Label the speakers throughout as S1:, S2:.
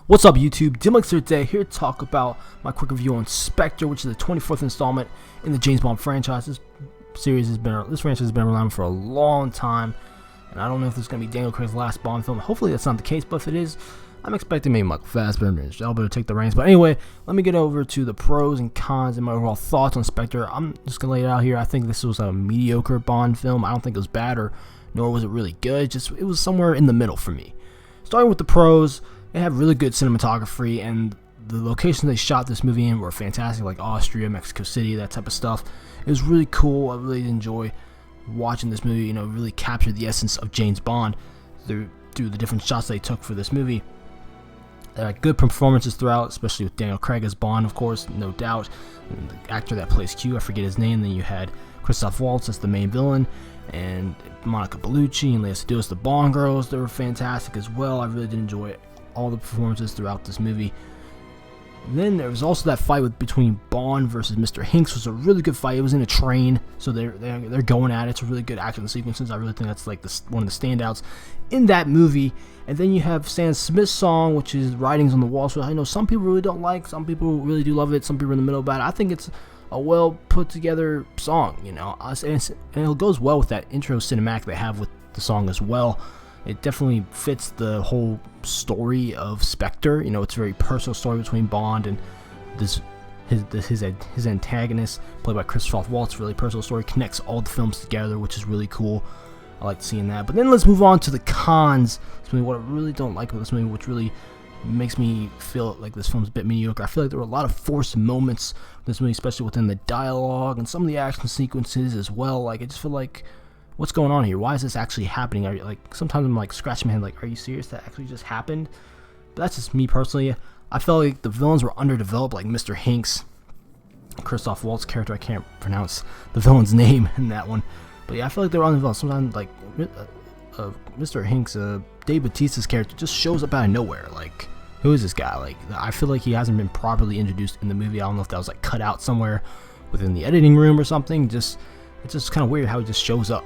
S1: What's up, YouTube? DMLX today, here to talk about my quick review on Spectre, which is the 24th installment in the James Bond franchise. This franchise has been around for a long time, and I don't know if this is going to be Daniel Craig's last Bond film. Hopefully that's not the case, but if it is, I'm expecting maybe Michael Fassbender and Elba to take the reins. But anyway, let me get over to the pros and cons and my overall thoughts on Spectre. I'm just going to lay it out here. I think this was a mediocre Bond film. I don't think it was bad, nor was it really good. It was somewhere in the middle for me. Starting with the pros, they have really good cinematography, and the locations they shot this movie in were fantastic, like Austria, Mexico City, that type of stuff. It was really cool. I really enjoy watching this movie. Really captured the essence of James Bond through the different shots they took for this movie. Good performances throughout, especially with Daniel Craig as Bond, of course, no doubt. And the actor that plays Q, I forget his name. Then you had Christoph Waltz as the main villain, and Monica Bellucci and Lea Seydoux as the Bond girls. They were fantastic as well. I really did enjoy all the performances throughout this movie. And then there was also that fight between Bond versus Mr. Hinks. It was a really good fight. It was in a train, so they're going at it. It's a really good action sequences. I really think that's like one of the standouts in that movie. And then you have Sam Smith's song, which is "Writings on the Wall." So I know some people really don't like, some people really do love it, some people are in the middle about it. I think it's a well put together song, and it goes well with that intro cinematic they have with the song as well. It definitely fits the whole story of Spectre. It's a very personal story between Bond and his antagonist, played by Christoph Waltz. Really personal story, connects all the films together, which is really cool. I like seeing that. But then let's move on to the cons. What I really don't like about this movie, which really makes me feel like this film's a bit mediocre. I feel like there were a lot of forced moments in this movie, especially within the dialogue and some of the action sequences as well. I just feel like, what's going on here? Why is this actually happening? Sometimes I'm scratching my head, are you serious? That actually just happened? But that's just me personally. I felt like the villains were underdeveloped, like Mr. Hinks, Christoph Waltz character. I can't pronounce the villain's name in that one, but yeah, I feel like they were underdeveloped. Sometimes Mr. Hinks, Dave Bautista's character, just shows up out of nowhere. Who is this guy? I feel like he hasn't been properly introduced in the movie. I don't know if that was cut out somewhere within the editing room or something. It's just kind of weird how he just shows up,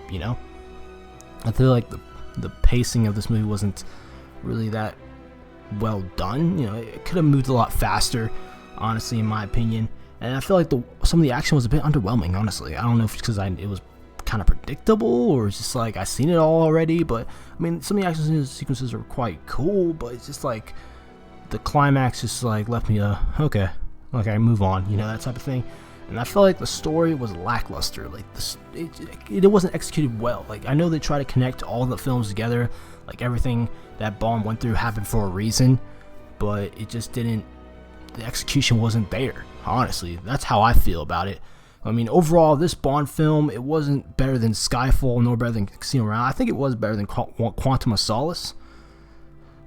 S1: I feel like the pacing of this movie wasn't really that well done. It could have moved a lot faster, honestly, in my opinion. And I feel like some of the action was a bit underwhelming, honestly. I don't know if it's because it was kind of predictable, or it's just I've seen it all already. But some of the action sequences are quite cool, but it's just the climax just left me okay, move on, that type of thing. And I felt like the story was lackluster. It wasn't executed well. I know they try to connect all the films together, everything that Bond went through happened for a reason, but it just didn't. The execution wasn't there. Honestly, that's how I feel about it. Overall, this Bond film, it wasn't better than Skyfall, nor better than Casino Royale. I think it was better than Quantum of Solace,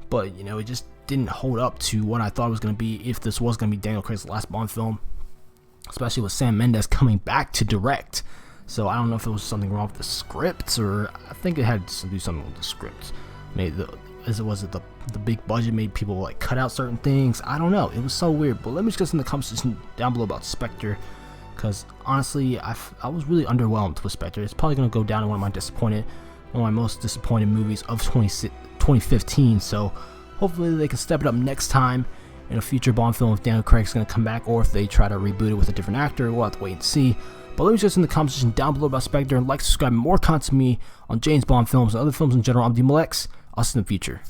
S1: but it just didn't hold up to what I thought it was going to be if this was going to be Daniel Craig's last Bond film, especially with Sam Mendes coming back to direct. So I don't know if it was something wrong with the script, or I think it had to do something with the script. Maybe the big budget made people cut out certain things. I don't know. It was so weird. But let me just get in the comments down below about Spectre, because honestly, I was really underwhelmed with Spectre. It's probably going to go down to one of my most disappointed movies of 2015. So hopefully they can step it up next time in a future Bond film if Daniel Craig's going to come back, or if they try to reboot it with a different actor. We'll have to wait and see. But let me just in the comment section down below about Spectre, and subscribe more content to me on James Bond films and other films in general. I'm DMLX. I'll see you in the future.